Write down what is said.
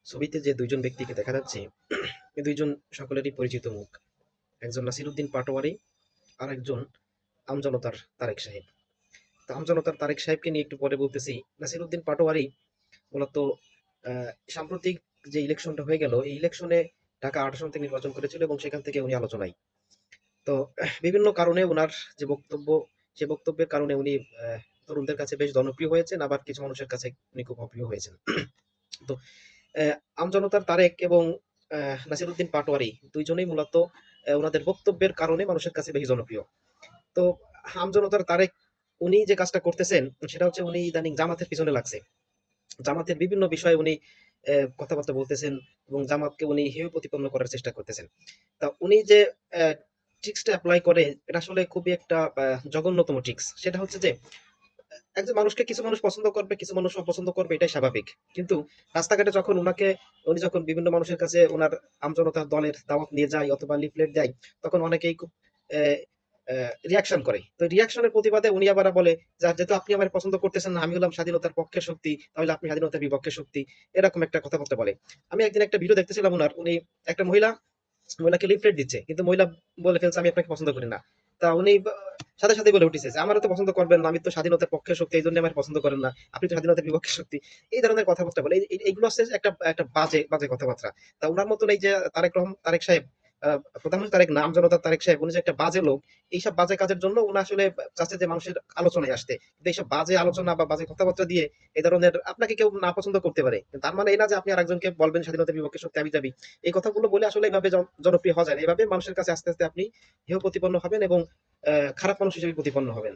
ছবিতে যে দুইজন ব্যক্তিকে দেখা যাচ্ছে, এই দুইজন সকলেরই পরিচিত মুখ। একজন নাসিরুদ্দিন পাটোয়ারি, আর একজন আমজনতার তারেক সাহেব। তো আমজনতার তারেক সাহেবকে নিয়ে একটু পরে বলতেছি। নাসিরুদ্দিন পাটোয়ারি মূলত সাম্প্রতিক যে ইলেকশনটা হয়ে গেল, এই ইলেকশনে ঢাকা ৮ আসন থেকে নির্বাচন করেছিল এবং সেখান থেকে উনি আলোচনায়। তো বিভিন্ন কারণে উনার যে বক্তব্য, সে বক্তব্যের কারণে উনি তরুণদের কাছে বেশ জনপ্রিয় হয়েছেন, আবার কিছু মানুষের কাছে উনি খুব অপ্রিয় হয়েছেন। তো আমজনতার তারেক এবং নাসিরুদ্দিন পাটোয়ারি দুইজনেই মূলত ওনাদের বক্তব্যের কারণে মানুষের কাছে বেশি জনপ্রিয়। তো আমজনতার তারেক উনি যে কাজটা করতেছেন, সেটা হচ্ছে উনি ইদানিং জামাতের পিছনে লাগছে। জামাতের বিভিন্ন বিষয়ে উনি কথাবার্তা বলতেছেন এবং জামাতকে উনি হেয় প্রতিপন্ন করার চেষ্টা করতেছেন। তা উনি যে ট্রিক্সটা অ্যাপ্লাই করে, এটা আসলে খুবই একটা জঘন্যতম ট্রিক্স। সেটা হচ্ছে যে একজন মানুষকে কিছু মানুষ পছন্দ করবে, কিছু মানুষ অপছন্দ করবে, এটাই স্বাভাবিক। কিন্তু রাস্তাঘাটে যখন উনি যখন বিভিন্ন মানুষের কাছে উনার আমজনতার দলের দাওয়াত নিয়ে যায় অথবা লিফলেট দেয়, তখন অনেকেই খুব রিয়াকশন করে। তো রিয়াকশনের প্রতিবাদে উনি আবার বলে, যেহেতু আপনি আমার পছন্দ করতেছেন না, আমি হলাম স্বাধীনতার পক্ষের শক্তি, তাহলে আপনি স্বাধীনতার বিপক্ষের শক্তি। এরকম একটা কথাবার্তা বলে। আমি একদিন একটা ভিডিও দেখতেছিলাম উনার, উনি একটা মহিলাকে লিফলেট দিচ্ছে, কিন্তু মহিলা বলে ফেলছে আমি আপনাকে পছন্দ করি না। তা উনি সাথে সাথে বলে উঠেছে যে আমারও তো পছন্দ করবেন না, আমি তো স্বাধীনতার পক্ষের শক্তি, এই জন্য আমার পছন্দ করেন না, আপনি তো স্বাধীনতার বিপক্ষের শক্তি। এই ধরনের কথাবার্তা বলে, এইগুলো হচ্ছে একটা একটা বাজে বাজে কথাবার্তা। তা উনার মতন এই যে তারেক সাহেব, প্রধানমন্ত্রী তারেক নাম জনতার তারেক সাহেব, উনি যে একটা বাজে লোক, এইসব বাজে কাজের জন্য উনি আসলে চাচ্ছে যে মানুষের আলোচনায় আসতে। কিন্তু এইসব বাজে আলোচনা বা বাজে কথাবার্তা দিয়ে এই ধরনের আপনাকে কেউ না পছন্দ করতে পারে, কিন্তু তার মানে এই না যে আপনি আরেকজনকে বলবেন স্বাধীনতার বিপক্ষে শক্তি আমি যাবি। এই কথাগুলো বলে আসলে এইভাবে জনপ্রিয় হওয়া যায় না। এভাবে মানুষের কাছে আস্তে আস্তে আপনি হেয় প্রতিপন্ন হবেন এবং খারাপ মানুষ হিসেবে প্রতিপন্ন হবেন।